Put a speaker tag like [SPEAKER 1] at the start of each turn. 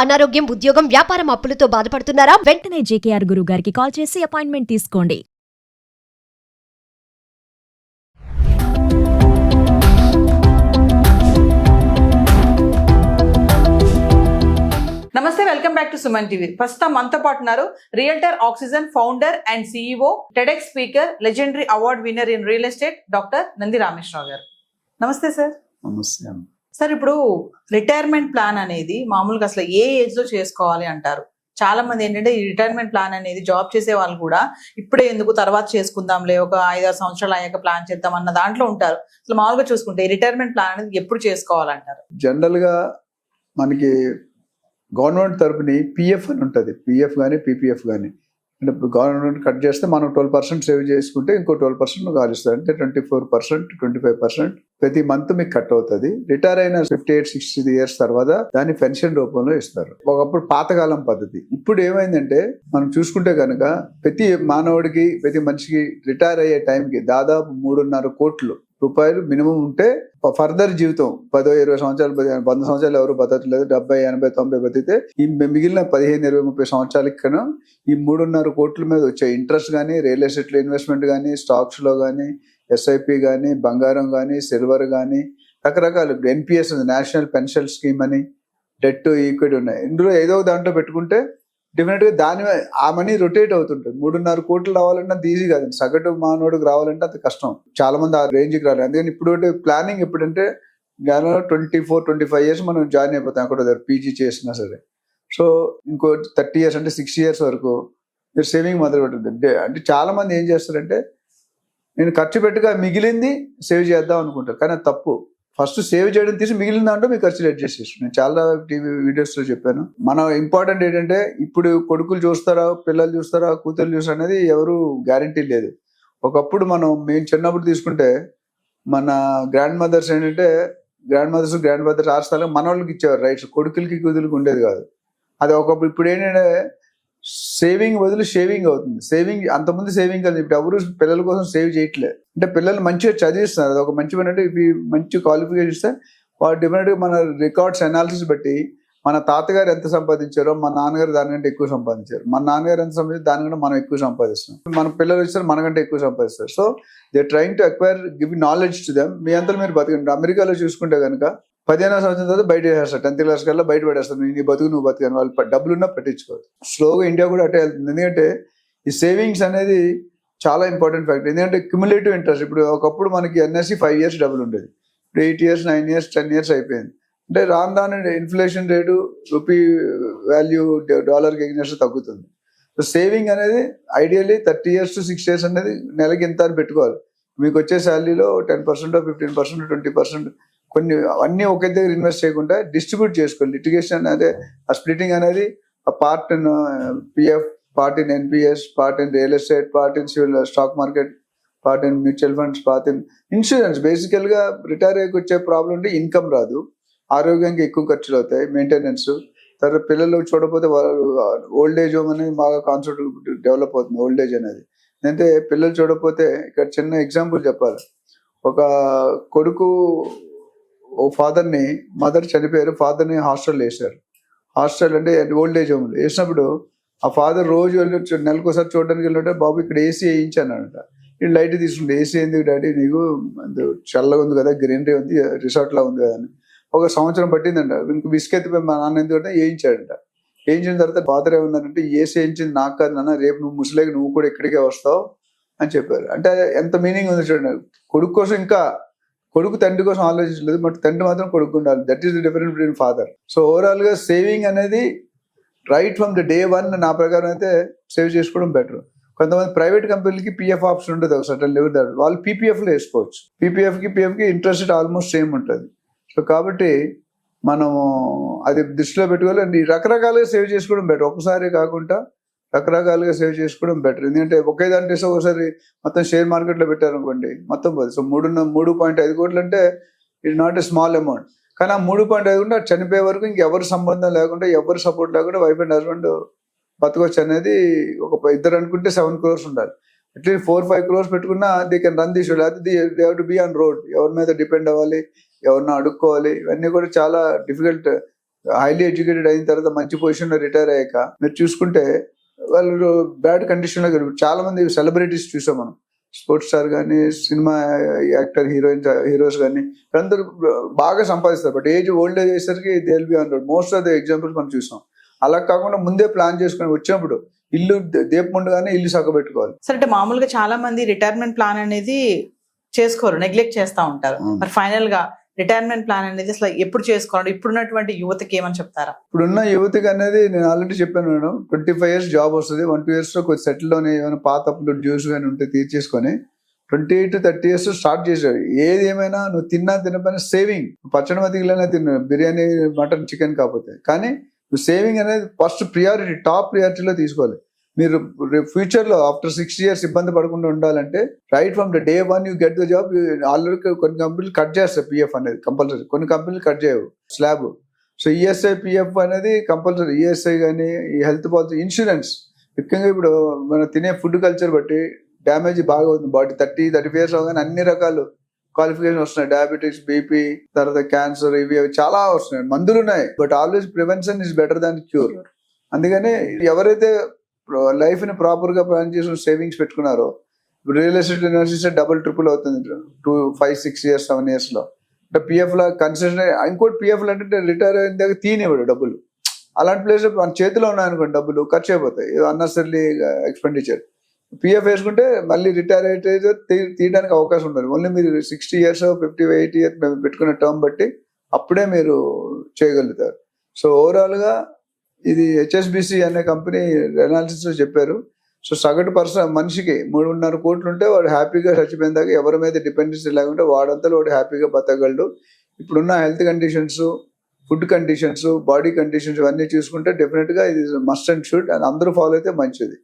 [SPEAKER 1] అనారోగ్యం, ఉద్యోగం, వ్యాపారం అప్పులతో బాధపడుతున్నారా?
[SPEAKER 2] వెంటనే జేకేఆర్ గురువు గారికి కాల్ చేసి అపాయింట్మెంట్ తీసుకోండి.
[SPEAKER 3] నమస్తే, welcome back to Suman TV. ప్రస్తుతం మనతో పాటు ఉన్నారు realtor oxygen founder and CEO, TEDx speaker, legendary award winner in real estate doctor Nandi Rameshwar Rao గారు. నమస్తే సార్.
[SPEAKER 4] నమస్తే.
[SPEAKER 3] సార్, ఇప్పుడు రిటైర్మెంట్ ప్లాన్ అనేది మామూలుగా అసలు ఏ ఏజ్ లో చేసుకోవాలి అంటారు? చాలా మంది ఏంటంటే ఈ రిటైర్మెంట్ ప్లాన్ అనేది జాబ్ చేసే వాళ్ళు కూడా ఇప్పుడే ఎందుకు, తర్వాత చేసుకుందాంలే, ఒక 5-6 సంవత్సరాలు అయ్యాక ప్లాన్ చేద్దాం అన్న దాంట్లో ఉంటారు. అసలు మామూలుగా చూసుకుంటే ఈ రిటైర్మెంట్ ప్లాన్ అనేది ఎప్పుడు చేసుకోవాలంటారు?
[SPEAKER 4] జనరల్ గా మనకి గవర్నమెంట్ తరపుని పిఎఫ్ అని ఉంటుంది. పిఎఫ్ కానీ పీపీఎఫ్ కానీ, అంటే గవర్నమెంట్ కట్ చేస్తే మనం 12% సేవ్ చేసుకుంటే ఇంకో 12% కాలుస్తుంది. అంటే 24%, 25% ప్రతి మంత్ మీకు కట్ అవుతుంది. రిటైర్ అయిన 58-60 ఇయర్స్ తర్వాత దాన్ని పెన్షన్ రూపంలో ఇస్తారు. ఒకప్పుడు పాతకాలం పద్ధతి. ఇప్పుడు ఏమైందంటే మనం చూసుకుంటే కనుక ప్రతి మానవుడికి, ప్రతి మనిషికి రిటైర్ అయ్యే టైంకి దాదాపు 3.5 కోట్ల రూపాయలు మినిమం ఉంటే ఫర్దర్ జీవితం 10-20 సంవత్సరాలు, 100 సంవత్సరాలు ఎవరు బతకట్లేదు, 70, 80, 90 బతికితే ఈ మిగిలిన 15, 20, 30 సంవత్సరాలకి కన్నా ఈ 3.5 కోట్ల మీద వచ్చే ఇంట్రెస్ట్ కానీ, రియల్ ఎస్టేట్లో ఇన్వెస్ట్మెంట్ కానీ, స్టాక్స్ లో కానీ, ఎస్ఐపి కానీ, బంగారం కానీ, సిల్వర్ కానీ, రకరకాల ఎన్పిఎస్, నేషనల్ పెన్షన్ స్కీమ్ అని, డెట్, ఈక్విటీ ఉన్నాయి. ఇందులో ఏదో దాంట్లో పెట్టుకుంటే డెఫినెట్గా ఆ మనీ రొటేట్ అవుతుంటుంది. 3.5 కోట్లు రావాలంటే అంత ఈజీ కాదండి. సగటు మానవుడికి రావాలంటే అంత కష్టం. చాలా మంది ఆ రేంజ్కి రాలేదు. అందుకని ఇప్పుడు ప్లానింగ్ ఎప్పుడంటే 24-25 ఇయర్స్ మనం జాయిన్ అయిపోతాం అక్కడ పీజీ చేసినా సరే. సో ఇంకో 30 ఇయర్స్ అంటే 6 ఇయర్స్ వరకు మీరు సేవింగ్ మొదలు పెట్టండి. అంటే చాలా మంది ఏం చేస్తారంటే నేను ఖర్చు పెట్టుగా మిగిలింది సేవ్ చేద్దాం అనుకుంటారు, కానీ అది తప్పు. ఫస్ట్ సేవ్ చేయడం తీసి మిగిలిన దాంట్లో మీ ఖర్చులు అడ్జస్ట్ చేస్తాను. నేను చాలా టీవీ వీడియోస్లో చెప్పాను. మనం ఇంపార్టెంట్ ఏంటంటే ఇప్పుడు కొడుకులు చూస్తారా, పిల్లలు చూస్తారా, కూతురు చూస్తారా అనేది ఎవరు గ్యారంటీ లేదు. ఒకప్పుడు మేము చిన్నప్పుడు తీసుకుంటే మన గ్రాండ్ మదర్స్ ఏంటంటే గ్రాండ్ ఫాదర్స్ ఆస్తాలు మన వాళ్ళకి ఇచ్చేవారు రైట్స్, కొడుకులకి కూతురికి ఉండేది కాదు. అది ఒకప్పుడు. ఇప్పుడు ఏంటంటే సేవింగ్ బదులు షేవింగ్ అవుతుంది. సేవింగ్ అంతకుముందు సేవింగ్ కాదు, ఇప్పుడు ఎవరు పిల్లల కోసం సేవ్ చేయట్లేదు. అంటే పిల్లలు మంచిగా చదివిస్తున్నారు, అది ఒక మంచి పని. అంటే ఇవి మంచి క్వాలిఫికేషన్ ఇస్తే వాళ్ళు డెఫినెట్గా మన రికార్డ్స్ అనాలిసిస్ బట్టి మన తాతగారు ఎంత సంపాదించారో మన నాన్నగారు దానికంటే ఎక్కువ సంపాదించారు, మన నాన్నగారు ఎంత సంపాదించారు దానికంటే మనం ఎక్కువ సంపాదిస్తాం, మన పిల్లలు వచ్చారు మనకంటే ఎక్కువ సంపాదిస్తారు. So they trying to acquire, give knowledge to them. మీ అంతా మీరు బతకండి. అమెరికాలో చూసుకుంటే కనుక 15వ సంవత్సరం తర్వాత బయట వేస్తారు, 10th క్లాస్ కల్లా బయట పడేస్తారు. నీ బతుకు నువ్వు బతుకాను, వాళ్ళు డబ్బులున్నా పట్టించుకోవచ్చు. స్లోగా ఇండియా కూడా అటే వెళ్తుంది. ఎందుకంటే ఈ సేవింగ్స్ అనేది చాలా ఇంపార్టెంట్ ఫ్యాక్టర్. ఎందుకంటే క్యుములేటివ్ ఇంట్రెస్ట్. ఇప్పుడు ఒకప్పుడు మనకి ఎన్ఎస్సి 5 ఇయర్స్ డబ్బులు ఉండేది, ఇప్పుడు 8 ఇయర్స్, 9 ఇయర్స్, 10 ఇయర్స్ అయిపోయింది. అంటే రాను ఇన్ఫ్లేషన్ రేటు, రూపీ వాల్యూ డాలర్కి ఎగ్నెస్ట్ తగ్గుతుంది. సో సేవింగ్ అనేది ఐడియల్లీ 30 ఇయర్స్ to 6 ఇయర్స్ అనేది నెలకి ఇంత అని పెట్టుకోవాలి. మీకు వచ్చే శాలరీలో 10%, 15%, 20% కొన్ని అన్నీ ఒకే దగ్గర ఇన్వెస్ట్ చేయకుండా డిస్ట్రిబ్యూట్ చేసుకోవాలి. లిటిగేషన్ అదే ఆ స్ప్లిటింగ్ అనేది part in PF, part in NPS, part in real estate, part in stock market, part in mutual funds, part in insurance. బేసికల్గా రిటైర్ అయ్యి వచ్చే ప్రాబ్లం అంటే ఇన్కమ్ రాదు, ఆరోగ్యానికి ఎక్కువ ఖర్చులు అవుతాయి, మెయింటెనెన్స్. తర్వాత పిల్లలు చూడకపోతే ఓల్డ్ ఏజ్ హోమ్ అనేది బాగా కాన్సెప్ట్ డెవలప్ అవుతుంది. ఓల్డ్ ఏజ్ అనేది అంటే పిల్లలు చూడకపోతే, ఇక్కడ చిన్న ఎగ్జాంపుల్ చెప్పాలి. ఒక కొడుకు ఓ ఫాదర్ని, మదర్ చనిపోయారు, ఫాదర్ని హాస్టల్లో వేశారు. హాస్టల్ అంటే ఓల్డ్ ఏజ్ హోమ్లో వేసినప్పుడు ఆ ఫాదర్ రోజు నెలకు ఒకసారి చూడడానికి వెళ్ళినట్టే, బాబు ఇక్కడ ఏసీ వేయించానంట. ఈ లైట్ తీసుకుంటే, ఏసీ ఎందుకు డాడీ, నీకు చల్లగా ఉంది కదా, గ్రీనరీ ఉంది, రిసార్ట్లా ఉంది కదా అని. 1 సంవత్సరం పట్టిందంట. ఇంక విసుకెత్తిపోయి మా నాన్న ఎందుకంటే వేయించాడంట. వేయించిన తర్వాత ఫాదర్ ఏమన్నారంటే, ఏసీ వేయించింది నాకు కాదు నాన్న, రేపు నువ్వు ముసలేకి నువ్వు కూడా ఇక్కడికే వస్తావు అని చెప్పారు. అంటే ఎంత మీనింగ్ ఉంది చూడండి. కొడుకు కోసం, ఇంకా కొడుకు తండ్రి కోసం ఆలోచించలేదు, బట్ తండ్రి మాత్రం కొడుకు ఉండాలి. That is the difference between father. So overall గా సేవింగ్ అనేది రైట్ ఫ్రమ్ ద డే 1 నా ప్రకారం అయితే సేవ్ చేసుకోవడం బెటర్. కొంతమంది ప్రైవేట్ కంపెనీలకి పిఎఫ్ ఆప్షన్ ఉంటుంది, ఒక సర్టన్ లెవెల్ దాటి వాళ్ళు పీపీఎఫ్లో వేసుకోవచ్చు. పీపీఎఫ్కి పిఎఫ్కి ఇంట్రెస్ట్ ఆల్మోస్ట్ సేమ్ ఉంటుంది. సో కాబట్టి మనము అది దృష్టిలో పెట్టుకోవాలి. రకరకాలుగా సేవ్ చేసుకోవడం బెటర్, ఒకసారి కాకుండా రకరకాలుగా సేవ్ చేసుకోవడం బెటర్. ఎందుకంటే ఒకే దాంట్లో ఒకసారి మొత్తం షేర్ మార్కెట్లో పెట్టారనుకోండి, మొత్తం పోదు. సో 3.5 కోట్లు అంటే it not a small amount. కానీ ఆ 3.5 కూడా చనిపోయే వరకు ఇంకెవరు సంబంధం లేకుండా, ఎవరు సపోర్ట్ లేకుండా వైఫ్ అండ్ హస్బెండ్ బతకొచ్చు అనేది ఒక ఇద్దరు అనుకుంటే 7 crores ఉండాలి. అట్లీస్ట్ 4-5 crores పెట్టుకున్నా దే కెన్ రన్ దిస్. లేకపోతే they have to be on road. ఎవరి మీద డిపెండ్ అవ్వాలి, ఎవరినో అడుక్కోవాలి, ఇవన్నీ కూడా చాలా డిఫికల్ట్ హైలీ ఎడ్యుకేటెడ్ అయిన తర్వాత మంచి పొజిషన్లో రిటైర్ అయ్యాక మీరు చూసుకుంటే వాళ్ళు బ్యాడ్ కండిషన్లో చాలా మంది సెలబ్రిటీస్ చూసాం మనం, స్పోర్ట్స్ స్టార్ కానీ సినిమా యాక్టర్ హీరోస్ కానీ అందరూ బాగా సంపాదిస్తారు. బట్ ఓల్డ్ ఏజ్ అయ్యేసరికి they will be under most of the examples మనం చూసాం. అలా కాకుండా ముందే ప్లాన్ చేసుకుని వచ్చినప్పుడు ఇల్లు దీపముండుగానే ఇల్లు సగబెట్టుకోవాలి.
[SPEAKER 3] సరే, అంటే మామూలుగా చాలా మంది రిటైర్మెంట్ ప్లాన్ అనేది చేసుకోరు, నెగ్లెక్ట్ చేస్తూ ఉంటారు. మరి ఫైనల్ గా రిటైర్మెంట్ ప్లాన్ అనేది అసలు ఎప్పుడు చేసుకోవాలి? ఇప్పుడున్నటువంటి యువతకి ఏమని చెప్తారా?
[SPEAKER 4] ఇప్పుడున్న యువతకి అనేది నేను ఆల్రెడీ చెప్పాను మేడం, 25 years జాబ్ వస్తుంది, 1-2 years లో కొంచెం సెటిల్లోనే ఏమైనా పాత అప్పులు డ్యూస్ కానీ ఉంటే తీర్చేసుకొని 28 to 30 years స్టార్ట్ చేశాడు. ఏది ఏమైనా నువ్వు తినపైన సేవింగ్, పచ్చడి మతికిలైనా తిన్న బిర్యానీ మటన్ చికెన్ కాకపోతే, కానీ నువ్వు సేవింగ్ అనేది ఫస్ట్ ప్రియారిటీ, టాప్ ప్రియారిటీలో తీసుకోవాలి. మీరు ఫ్యూచర్లో ఆఫ్టర్ 6 years ఇబ్బంది పడకుండా ఉండాలంటే right from the day 1 you get the job. Already కొన్ని కంపెనీలు కట్ చేస్తాయి పిఎఫ్ అనేది కంపల్సరీ, కొన్ని కంపెనీలు కట్ చేయవు స్లాబ్. సో ఈఎస్ఐ పిఎఫ్ అనేది కంపల్సరీ. ఈఎస్ఐ కానీ ఈ హెల్త్ పాలసీ, ఇన్సూరెన్స్, ముఖ్యంగా ఇప్పుడు మనం తినే ఫుడ్ కల్చర్ బట్టి డ్యామేజ్ బాగా అవుతుంది బాడీ. 30-35 years అవగానే అన్ని రకాలు క్వాలిఫికేషన్ వస్తున్నాయి, డయాబెటీస్, బీపీ, తర్వాత క్యాన్సర్, ఇవి చాలా వస్తున్నాయి. మందులు ఉన్నాయి, but always prevention is better than cure. అందుకని ఎవరైతే లైఫ్ ని ప్రాపర్ గా ప్లాన్ చేసి సేవింగ్స్ పెట్టుకున్నారో, real estate invest double triple అవుతుంది 5-6 years 7 years లో. అంటే పిఎఫ్ లా కన్సెషన్. ఇంకోటి పిఎఫ్ అంటే రిటైర్ అయిన దగ్గర తీనివ్వడు డబ్బులు. అలాంటి ప్లేస్ మన చేతిలో ఉన్నాయనుకోండి డబ్బులు ఖర్చు అయిపోతాయి, అన్నెసరీ ఎక్స్పెండిచర్. పిఎఫ్ వేసుకుంటే మళ్ళీ రిటైర్ అయితే తీయడానికి అవకాశం ఉంటుంది. ఓన్లీ మీరు 60 years 50-80 years పెట్టుకునే టర్మ్ బట్టి అప్పుడే మీరు చేయగలుగుతారు. సో ఓవరాల్గా ఇది హెచ్ఎస్బిసి అనే కంపెనీ అనాలిసిస్లో చెప్పారు. సో సగటు మనిషికి 3.5 కోట్లు ఉంటే వాడు హ్యాపీగా చచ్చిపోయిన దాకా ఎవరి మీద డిపెండెన్సీ లేకుంటే వాడంతా వాడు హ్యాపీగా బతకగలడు. ఇప్పుడున్న health conditions, food conditions, body conditions ఇవన్నీ చూసుకుంటే డెఫినెట్గా ఇది మస్ట్ అండ్ షుడ్, అండ్ అందరూ ఫాలో అయితే మంచిది.